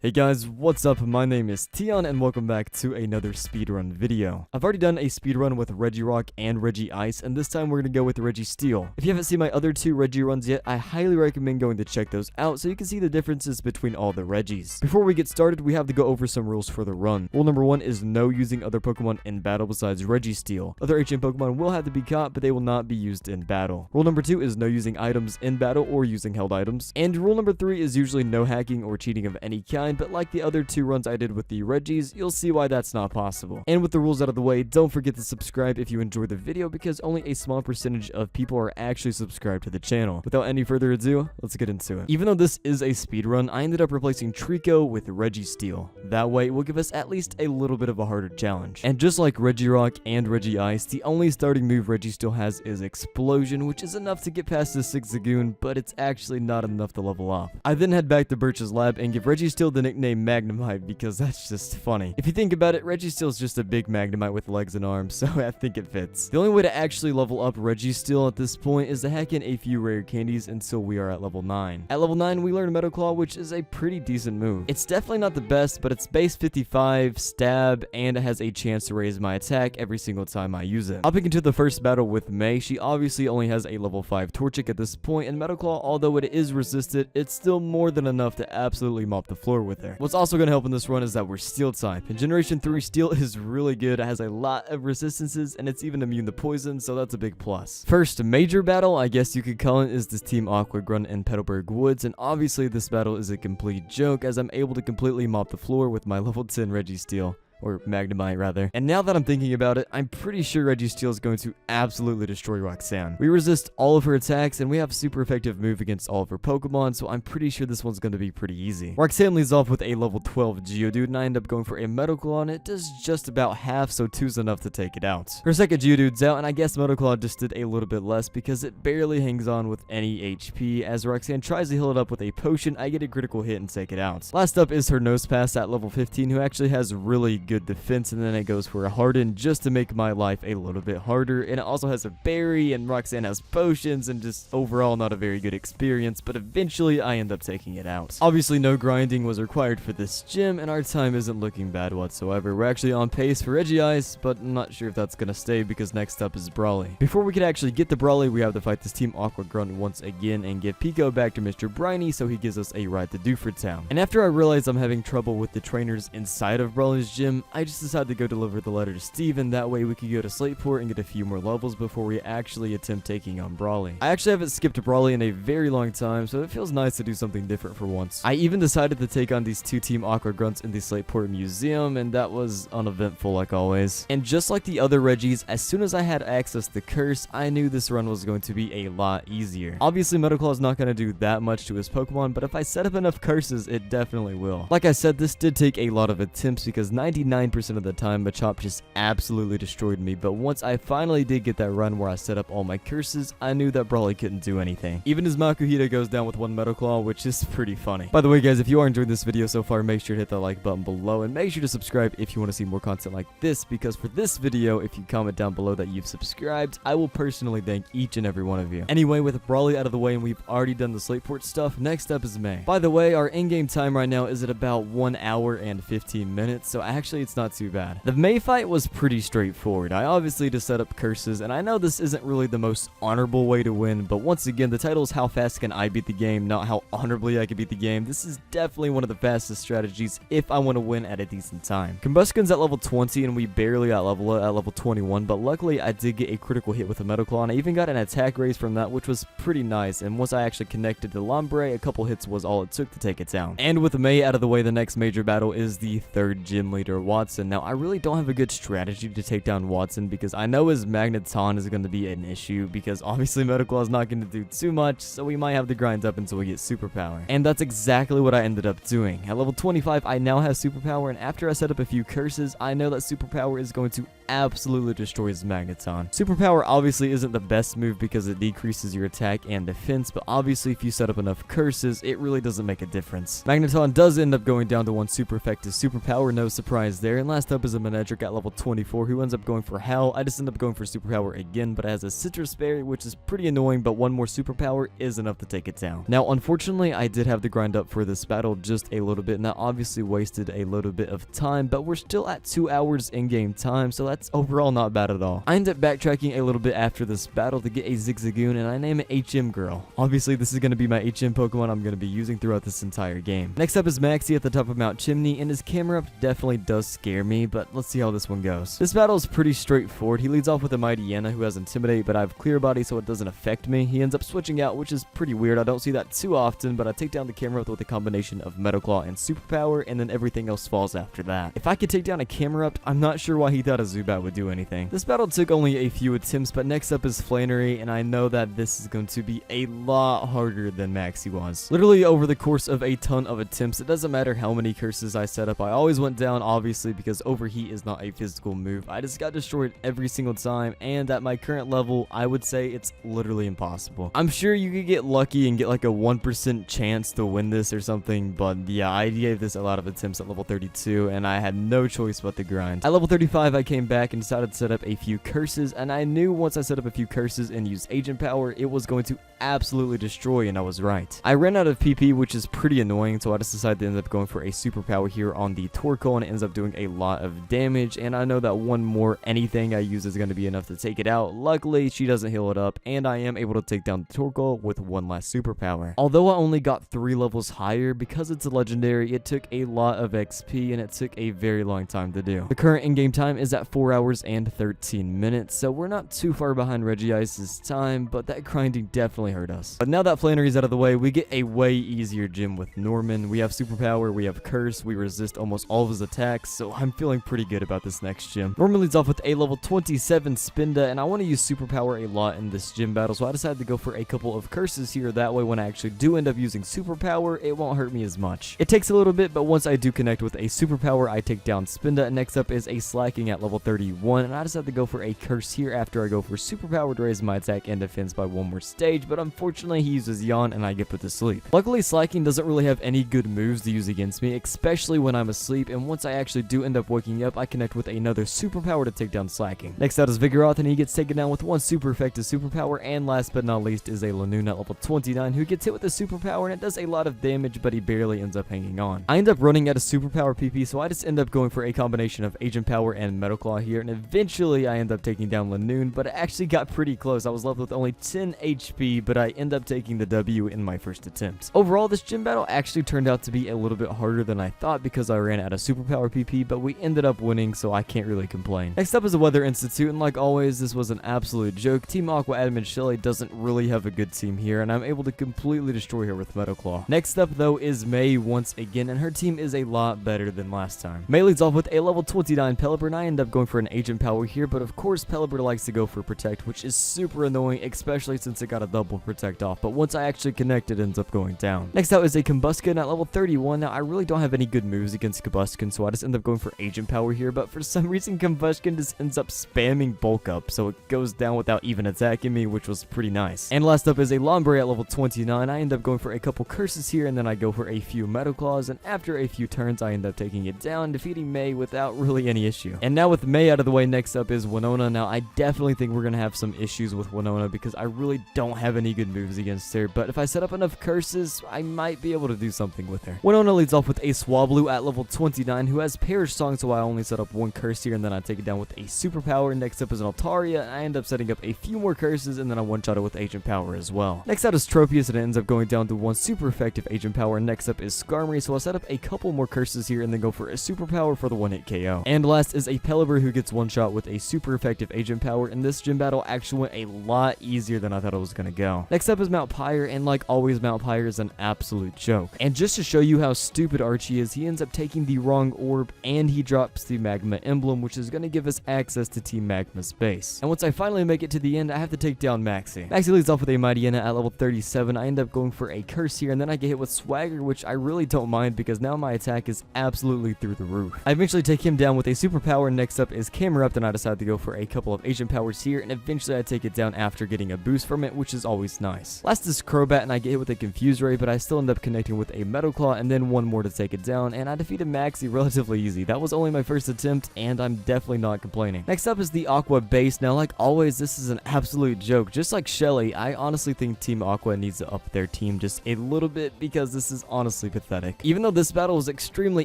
Hey guys, what's up? My name is Tion and welcome back to another speedrun video. I've already done a speedrun with Regirock and Regice, and this time we're going to go with Registeel. If you haven't seen my other two Regiruns yet, I highly recommend going to check those out so you can see the differences between all the Regis. Before we get started, we have to go over some rules for the run. Rule number 1 is no using other Pokemon in battle besides Registeel. Other HM Pokemon will have to be caught, but they will not be used in battle. Rule number 2 is no using items in battle or using held items. And rule number 3 is usually no hacking or cheating of any kind, but like the other two runs I did with the Regis, you'll see why that's not possible. And with the rules out of the way, don't forget to subscribe if you enjoyed the video because only a small percentage of people are actually subscribed to the channel. Without any further ado, let's get into it. Even though this is a speedrun, I ended up replacing Trico with Registeel. That way, it will give us at least a little bit of a harder challenge. And just like Regirock and Regice, the only starting move Registeel has is Explosion, which is enough to get past the 6 Zagoon, but it's actually not enough to level up. I then head back to Birch's lab and give Registeel the nickname Magnemite because that's just funny. If you think about it, Registeel is just a big Magnemite with legs and arms, so I think it fits. The only way to actually level up Registeel at this point is to hack in a few rare candies until we are at level 9. At level 9, we learn Metal Claw, which is a pretty decent move. It's definitely not the best, but it's base 55, stab, and it has a chance to raise my attack every single time I use it. Hopping into the first battle with May, she obviously only has a level 5 Torchic at this point, and Metal Claw, although it is resisted, it's still more than enough to absolutely mop the floor with her. What's also going to help in this run is that we're Steel type. And Generation 3 Steel is really good. It has a lot of resistances, and it's even immune to poison, so that's a big plus. First major battle, I guess you could call it, is this Team Aqua, Grunt, and Petalburg Woods, and obviously this battle is a complete joke as I'm able to completely mop the floor with my level 10 Registeel. Or Magnemite, rather. And now that I'm thinking about it, I'm pretty sure Registeel is going to absolutely destroy Roxanne. We resist all of her attacks, and we have super effective move against all of her Pokemon, so I'm pretty sure this one's going to be pretty easy. Roxanne leads off with a level 12 Geodude, and I end up going for a Metal Claw, and it does just about half, so 2's enough to take it out. Her second Geodude's out, and I guess Metal Claw just did a little bit less because it barely hangs on with any HP. As Roxanne tries to heal it up with a potion, I get a critical hit and take it out. Last up is her Nose Pass at level 15, who actually has really good defense, and then it goes for a Harden just to make my life a little bit harder. And it also has a berry, and Roxanne has potions, and just overall not a very good experience, but eventually I end up taking it out. Obviously no grinding was required for this gym, and our time isn't looking bad whatsoever. We're actually on pace for Regice, but I'm not sure if that's gonna stay because next up is Brawley. Before we can actually get to Brawley, we have to fight this Team Aqua Grunt once again and give Pico back to Mr. Briny so he gives us a ride to Dewford Town. And after I realize I'm having trouble with the trainers inside of Brawley's gym, I just decided to go deliver the letter to Steven. That way we could go to Slateport and get a few more levels before we actually attempt taking on Brawley. I actually haven't skipped Brawley in a very long time, so it feels nice to do something different for once. I even decided to take on these two Team Aqua Grunts in the Slateport Museum, and that was uneventful like always. And just like the other Regis, as soon as I had access to Curse, I knew this run was going to be a lot easier. Obviously Metal Claw is not going to do that much to his Pokemon, but if I set up enough curses, it definitely will. Like I said, this did take a lot of attempts because 99% of the time Machop just absolutely destroyed me, but once I finally did get that run where I set up all my curses, I knew that Brawley couldn't do anything. Even his Makuhita goes down with one Metal Claw, which is pretty funny. By the way guys, if you are enjoying this video so far, make sure to hit that like button below and make sure to subscribe if you want to see more content like this, because for this video, if you comment down below that you've subscribed, I will personally thank each and every one of you. Anyway, with Brawley out of the way and we've already done the Slateport stuff, next up is May. By the way, our in-game time right now is at about 1 hour and 15 minutes, so actually it's not too bad. The May fight was pretty straightforward. I obviously just set up curses, and I know this isn't really the most honorable way to win, but once again, the title is how fast can I beat the game, not how honorably I can beat the game. This is definitely one of the fastest strategies if I want to win at a decent time. Combustion's at level 20, and we barely outlevel it at level 21, but luckily I did get a critical hit with a Metal Claw, and I even got an attack raise from that, which was pretty nice, and once I actually connected to Lombre, a couple hits was all it took to take it down. And with May out of the way, the next major battle is the third gym leader, Watson. Now, I really don't have a good strategy to take down Watson because I know his Magneton is going to be an issue because obviously Metal Claw is not going to do too much, so we might have to grind up until we get Superpower. And that's exactly what I ended up doing. At level 25, I now have Superpower, and after I set up a few curses, I know that Superpower is going to absolutely destroys Magneton. Superpower obviously isn't the best move because it decreases your attack and defense, but obviously if you set up enough curses, it really doesn't make a difference. Magneton does end up going down to one super effective superpower, no surprise there, and last up is a Manedric at level 24 who ends up going for Hell. I just end up going for superpower again, but it has a Citrus Berry, which is pretty annoying, but one more superpower is enough to take it down. Now, unfortunately, I did have to grind up for this battle just a little bit, and that obviously wasted a little bit of time, but we're still at 2 hours in-game time, so that's overall not bad at all. I end up backtracking a little bit after this battle to get a Zigzagoon, and I name it HM Girl. Obviously, this is going to be my HM Pokemon I'm going to be using throughout this entire game. Next up is Maxie at the top of Mount Chimney, and his camera up definitely does scare me, but let's see how this one goes. This battle is pretty straightforward. He leads off with a Mightyena who has Intimidate, but I have Clear Body, so it doesn't affect me. He ends up switching out, which is pretty weird. I don't see that too often, but I take down the Camerupt with a combination of Metal Claw and Superpower, and then everything else falls after that. If I could take down a Camerupt, I'm not sure why he thought a Zubat would do anything. This battle took only a few attempts, but next up is Flannery, and I know that this is going to be a lot harder than Maxie was. Literally over the course of a ton of attempts, it doesn't matter how many curses I set up, I always went down, obviously, because Overheat is not a physical move. I just got destroyed every single time, and at my current level, I would say it's literally impossible. I'm sure you could get lucky and get like a 1% chance to win this or something, but yeah, I gave this a lot of attempts at level 32, and I had no choice but to grind. At level 35, I came back and decided to set up a few curses, and I knew once I set up a few curses and used Agent Power, it was going to absolutely destroy, and I was right. I ran out of PP, which is pretty annoying, so I just decided to end up going for a superpower here on the Torkoal, and it ends up doing a lot of damage, and I know that one more anything I use is going to be enough to take it out. Luckily, she doesn't heal it up, and I am able to take down the Torkoal with one last superpower. Although I only got 3 levels higher, because it's a legendary, it took a lot of XP, and it took a very long time to do. The current in-game time is at 4 hours and 13 minutes, so we're not too far behind Regice's time, but that grinding definitely hurt us. But now that Flannery's out of the way, we get a way easier gym with Norman. We have superpower, we have curse, we resist almost all of his attacks, so I'm feeling pretty good about this next gym. Norman leads off with a level 27 Spinda, and I want to use superpower a lot in this gym battle, so I decided to go for a couple of curses here. That way when I actually do end up using superpower, it won't hurt me as much. It takes a little bit, but once I do connect with a superpower, I take down Spinda. Next up is a Slacking at level 31, and I decided to go for a curse here after I go for superpower to raise my attack and defense by one more stage, but unfortunately he uses Yawn and I get put to sleep. Luckily, Slacking doesn't really have any good moves to use against me, especially when I'm asleep, and once I actually do end up waking up, I connect with another superpower to take down Slacking. Next out is Vigoroth, and he gets taken down with one super effective superpower, and last but not least is a Lanoon at level 29 who gets hit with a superpower, and it does a lot of damage, but he barely ends up hanging on. I end up running out of superpower PP, so I just end up going for a combination of Agent Power and Metal Claw here, and eventually I end up taking down Lanoon, but it actually got pretty close. I was left with only 10 HP, but I end up taking the W in my first attempt. Overall, this gym battle actually turned out to be a little bit harder than I thought because I ran out of superpower PP, but we ended up winning, so I can't really complain. Next up is the Weather Institute, and like always, this was an absolute joke. Team Aqua Admin Shelly doesn't really have a good team here, and I'm able to completely destroy her with Metal Claw. Next up, though, is May once again, and her team is a lot better than last time. May leads off with a level 29 Pelipper, and I end up going for an Agent Power here, but of course, Pelipper likes to go for Protect, which is super annoying, especially since it got a double Protect off, but once I actually connect, it ends up going down. Next out is a Combustion at level 31. Now, I really don't have any good moves against Combustion, so I just end up going for Agent Power here, but for some reason, Combustion just ends up spamming Bulk Up, so it goes down without even attacking me, which was pretty nice. And last up is a Lombre at level 29. I end up going for a couple curses here, and then I go for a few Metal Claws, and after a few turns, I end up taking it down, defeating May without really any issue. And now with May out of the way, next up is Winona. Now, I definitely think we're going to have some issues with Winona because I really don't have any good moves against her, but if I set up enough curses, I might be able to do something with her. Winona leads off with a Swablu at level 29 who has Perish Song, so I only set up one curse here, and then I take it down with a superpower. Next up is an Altaria, and I end up setting up a few more curses, and then I one-shot it with Agent Power as well. Next out is Tropius, and it ends up going down to one super effective Agent Power. Next up is Skarmory, so I'll set up a couple more curses here, and then go for a superpower for the one-hit KO. And last is a Pelipper who gets one-shot with a super effective Agent Power, and this gym battle actually went a lot easier than I thought it was going to go. Next up is Mount Pyre, and like always, Mount Pyre is an absolute joke. And just to show you how stupid Archie is, he ends up taking the wrong orb, and he drops the Magma Emblem, which is going to give us access to Team Magma's base. And once I finally make it to the end, I have to take down Maxie. Maxie leads off with a Mightyena at level 37. I end up going for a curse here, and then I get hit with Swagger, which I really don't mind because now my attack is absolutely through the roof. I eventually take him down with a superpower. Next up is Camerupt, and I decided to go for a couple of Agent Powers here, and eventually I take it down after getting a boost from it, which is always nice. Last is Crobat, and I get hit with a Confuse Ray, but I still end up connecting with a Metal Claw, and then one more to take it down, and I defeated Maxie relatively easy. That was only my first attempt, and I'm definitely not complaining. Next up is the Aqua base. Now, like always, this is an absolute joke. Just like Shelly, I honestly think Team Aqua needs to up their team just a little bit because this is honestly pathetic. Even though this battle was extremely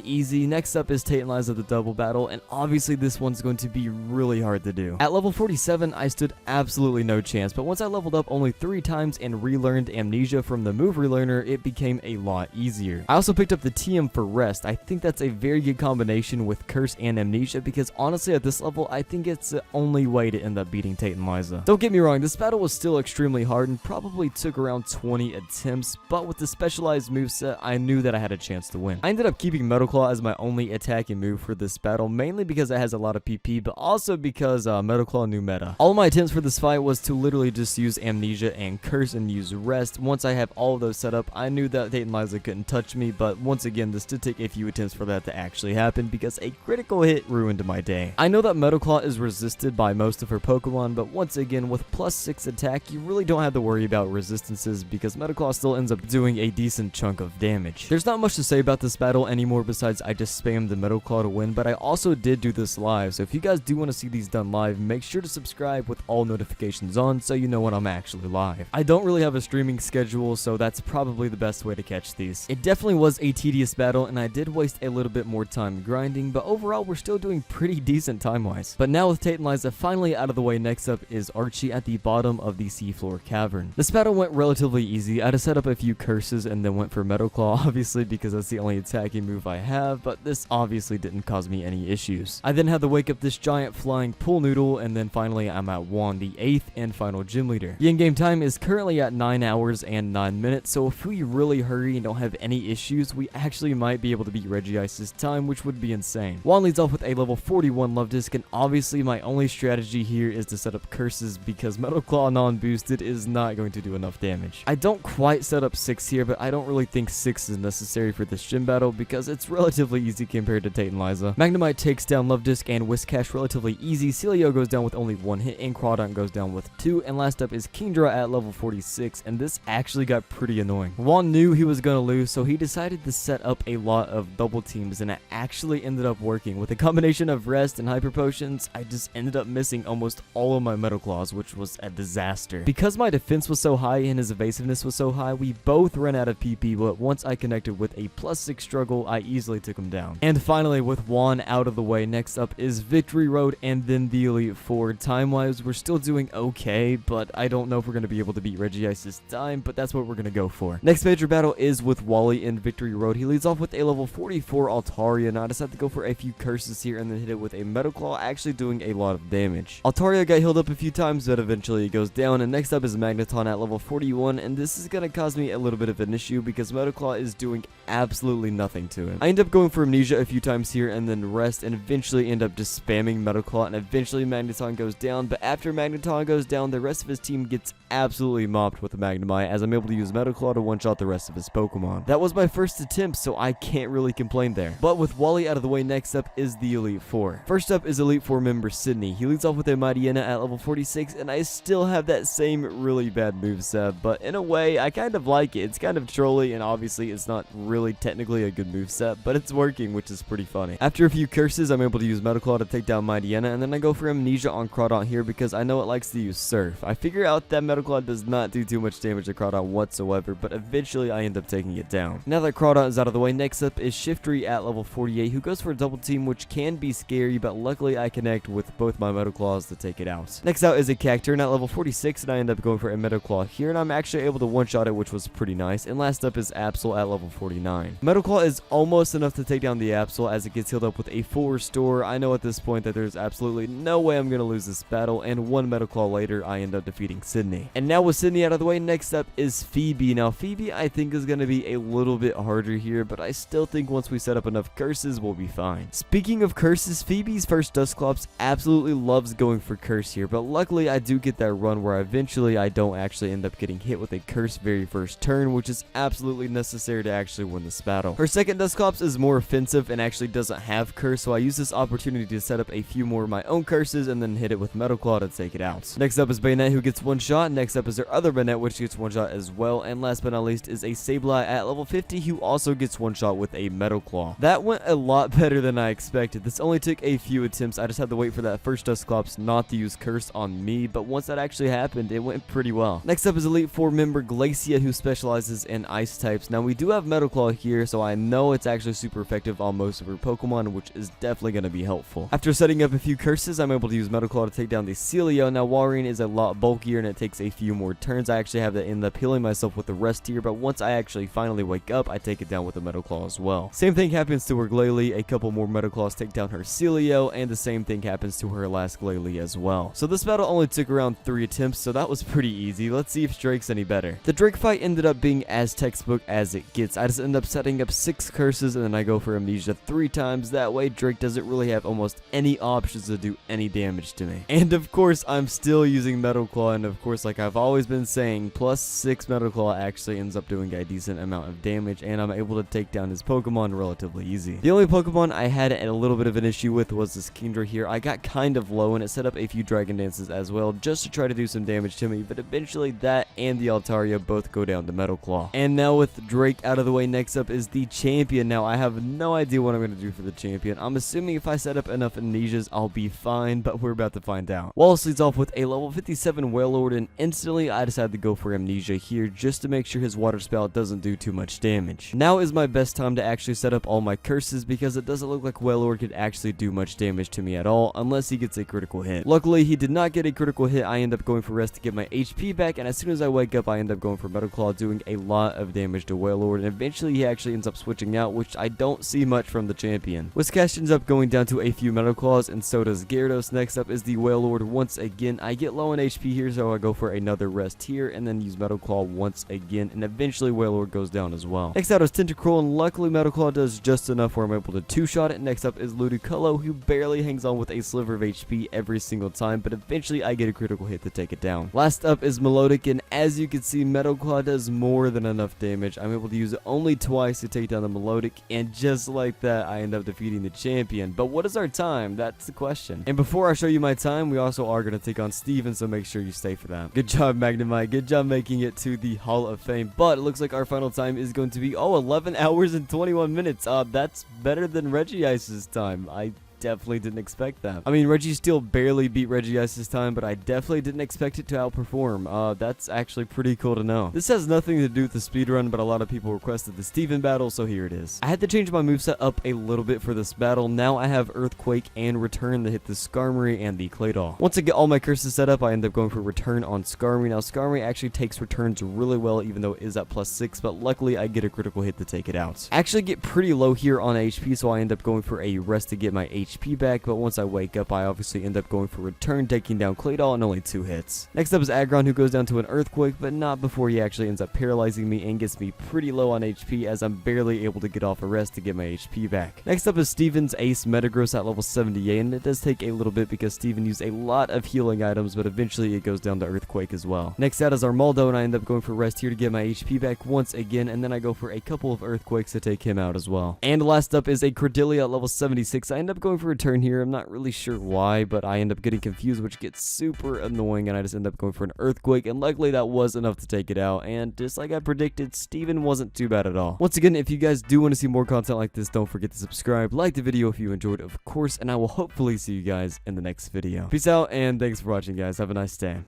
easy, next up is Tate and Liza the double battle, and obviously this one's going to be really hard to do. At level 47, I stood absolutely no chance, but once I leveled up only 3 times and relearned Amnesia from the move relearner, it became a lot easier. I also picked up the TM for Rest. I think that's a very good combination with Curse and Amnesia because honestly at this level, I think it's the only way to end up beating Tate and Liza. Don't get me wrong, this battle was still extremely hard and probably took around 20 attempts, but with the specialized moveset, I knew that I had a chance to win. I ended up keeping Metal Claw as my only attacking move for this battle, mainly because it has a lot of PP, but also because Metal Claw knew meta. All of my attempts for this fight was to literally just use Amnesia and Curse and use Rest. Once I have all of those set up, I knew that Tate and Liza couldn't touch me, but once again, this did take a few attempts for that to actually happen because a critical hit ruined my day. I know that Metal Claw is resisted by most of her Pokemon, but once again, with +6 attack, you really don't have to worry about resistances because Metal Claw still ends up doing a decent chunk of damage. There's not much to say about this battle anymore besides I just spammed the Metal Claw to win, but I also did do this live, so if you guys do want to see these done live, make sure to subscribe with all notifications on so you know when I'm actually live. I don't really have a streaming schedule, so that's probably the best way to catch these. It definitely was a tedious battle, and I did waste a little bit more time grinding, but overall we're still doing pretty decent time-wise. But now with Tate and Liza finally out of the way, next up is Archie at the bottom of the seafloor cavern. This battle went relatively easy. I had to set up a few curses and then went for Metal Claw, obviously because that's the only attacking move I have, but this obviously didn't cause me any issues. I then had to wake up this giant flying pool noodle, and then finally I'm at Juan, the 8th and final gym leader. The in-game time is currently at 9 hours and 9 minutes, so if we really hurry and don't have any issues, we actually might be able to beat Regice's time, which would be insane. Juan leads off with a level 41 Love Disc, and obviously my only strategy here is to set up curses because Metal Claw non-boosted is not going to do enough damage. I don't quite set up 6 here, but I don't really think 6 is necessary for this gym battle because it's relatively easy compared to Tate and Liza. Magnemite takes down Love Disc and Whiscash relatively easy. Celio goes down with only 1 hit, and Crawdaunt goes down with 2, and last up is Kingdra at level 46, and this actually got pretty annoying. Juan knew he was going to lose, so he decided to set up a lot of double teams, and it actually ended up working. With a combination of Rest and Hyper Potions, I just ended up missing almost all of my Metal Claws, which was a disaster. Because my defense was so high and his evasiveness was so high, we both ran out of PP, but once I connected with a +6 struggle, I easily took him down. And finally, with Juan out of the way, next up is Victory Road and then the Elite Four. Time-wise, we're still doing okay, but I don't know if we're going to be able to beat Regice's time, but that's what we're going to go for. Next major battle is with Wally in Victory Road. He leads off with a level 44 Altaria, and I decided to go for a few curses here and then hit it with a Metal Claw, actually doing a lot of damage. Altaria got healed up a few times, but eventually it goes down, and next up is Magneton at level 41, and this is going to cause me a little bit of an issue because Metal Claw is doing absolutely nothing to him. I end up going for Amnesia a few times here and then Rest, and eventually end up just spamming Metal Claw, and eventually Magneton goes down, but after Magneton goes down, the rest of his team gets absolutely mopped with the Magnemite as I'm able to use Metal Claw to one-shot the rest of his Pokemon. That was my first attempt, so I can't really complain there. But with Wally out of the way, next up is the Elite Four. First up is Elite Four member Sydney. He leads off with a Mightyena at level 46, and I still have that same really bad moveset, but in a way, I kind of like it. It's kind of trolly, and obviously it's not really technically a good moveset, but it's working, which is pretty funny. After a few curses, I'm able to use Metal Claw to take down Mightyena, and then I go for Amnesia on Crawdaunt here because I know it likes to use Surf. I figure out that Metal Claw does not do too much damage to Crawdaunt whatsoever, but eventually I end up taking it down. Now that Crawdaunt is out of the way, next up is Shiftry at level 48, who goes for a double team, which can be scary, but luckily I connect with both my Metal Claws to take it out. Next out is a Cacturne at level 46, and I end up going for a Metal Claw here, and I'm actually able to one-shot it, which was pretty nice. And last up is Absol at level 49. Metal Claw is almost enough to take down the Absol as it gets healed up with a full restore. I know at this point that there's absolutely no way I'm going to lose this battle, and one Metal Claw later, I end up defeating Sydney. And now with Sydney out of the way, next up is Phoebe. Now Phoebe I think is going to be a little bit harder here, but I still think once we set up enough curses, we'll be fine. Speaking of curses, Phoebe's first Dusclops absolutely loves going for curse here, but luckily I do get that run where eventually I don't actually end up getting hit with a curse very first turn, which is absolutely necessary to actually win this battle. Her second Dusclops is more offensive and actually doesn't have curse, so I use this opportunity to set up a few more of my own curses and then hit it with Metal Claw to take it out. Next up is Bayonet, who gets one shot. Next up is their other Bayonet, which gets one shot as well. And last but not least is a Sableye at level 50, who also gets one shot with a Metal Claw. That went a lot better than I expected. This only took a few attempts. I just had to wait for that first Dusclops not to use Curse on me, but once that actually happened, it went pretty well. Next up is Elite 4 member Glacia, who specializes in Ice types. Now, we do have Metal Claw here, so I know it's actually super effective on most of her Pokemon, which is definitely going to be helpful. After setting up a few curses, I'm able to use Metal Claw to take down the Celio. Now, Walrein is a lot bulkier, and it takes a few more turns. I actually have to end up healing myself with the Registeel, but once I actually finally wake up, I take it down with a Metal Claw as well. Same thing happens to her Glalie. A couple more Metal Claws take down her Celio, and the same thing happens to her last Glalie as well. So this battle only took around 3 attempts, so that was pretty easy. Let's see if Drake's any better. The Drake fight ended up being as textbook as it gets. I just end up setting up 6 curses, and then I go for Amnesia 3 times. That way, Drake doesn't really have almost any options to do any damage to me. And of course, I'm still using Metal Claw, and of course, like I've always been saying, plus 6 Metal Claw actually ends up doing a decent amount of damage, and I'm able to take down his Pokemon relatively easy. The only Pokemon I had a little bit of an issue with was this Kingdra here. I got kind of low, and it set up a few Dragon Dances as well, just to try to do some damage to me, but eventually that and the Altaria both go down to Metal Claw. And now with Drake out of the way, next up is the champion. Now, I have no idea what I'm going to do for the champion. I'm assuming if I set up enough Amnesias, I'll be fine, but we're about to find out. Wallace leads off with a level 57 Wailord, and instantly I decided to go for Amnesia here just to make sure his water spout doesn't do too much damage. Now is my best time to actually set up all my curses because it doesn't look like Wailord could actually do much damage to me at all unless he gets a critical hit. Luckily, he did not get a critical hit. I end up going for rest to get my HP back, and as soon as I wake up, I end up going for Metal Claw, doing a lot of damage to Wailord, and eventually he actually ends up switching out, which I don't see much from the champion. Whiscash ends up going down to a few Metal Claws, and so does Gyarados. Next up is the Wailord once again. I get low on HP here, so I go for another rest here, and then use Metal Claw once again, and eventually Wailord goes down as well. Next out is Tentacruel, and luckily Metal Claw does just enough where I'm able to two-shot it. Next up is Ludicolo, who barely hangs on with a sliver of HP every single time, but eventually I get a critical hit to take it down. Last up is Melodic, and as you can see, Metal Claw does more than enough damage. I'm able to use it only twice to take down the Melodic, and just like that, I end up defeating the champion. But what is our time? That's the question. And before I show you my time, we also are going to take on Steven, so make sure you stay for that. Good job, Magnemite. Good job making it to the Hall of Fame. But it looks like our final time is going to be, 11 hours and 21 minutes. That's better than Regice's time. I definitely didn't expect that. I mean, Registeel barely beat Regice's time, but I definitely didn't expect it to outperform. That's actually pretty cool to know. This has nothing to do with the speedrun, but a lot of people requested the Steven battle, so here it is. I had to change my moveset up a little bit for this battle. Now I have Earthquake and Return to hit the Skarmory and the Claydol. Once I get all my curses set up, I end up going for Return on Skarmory. Now, Skarmory actually takes returns really well, even though it is at +6, but luckily I get a critical hit to take it out. I actually get pretty low here on HP, so I end up going for a rest to get my HP back, but once I wake up, I obviously end up going for Return, taking down Claydol in only 2 hits. Next up is Aggron, who goes down to an Earthquake, but not before he actually ends up paralyzing me and gets me pretty low on HP, as I'm barely able to get off a rest to get my HP back. Next up is Steven's Ace Metagross at level 78, and it does take a little bit because Steven used a lot of healing items, but eventually it goes down to Earthquake as well. Next out is Armaldo, and I end up going for rest here to get my HP back once again, and then I go for a couple of Earthquakes to take him out as well. And last up is a Cordelia at level 76. I end up going for Return here. I'm not really sure why, but I end up getting confused, which gets super annoying, and I just end up going for an Earthquake, and luckily that was enough to take it out, and just like I predicted, Steven wasn't too bad at all. Once again, if you guys do want to see more content like this, don't forget to subscribe, like the video if you enjoyed, of course, and I will hopefully see you guys in the next video. Peace out, and thanks for watching, guys. Have a nice day.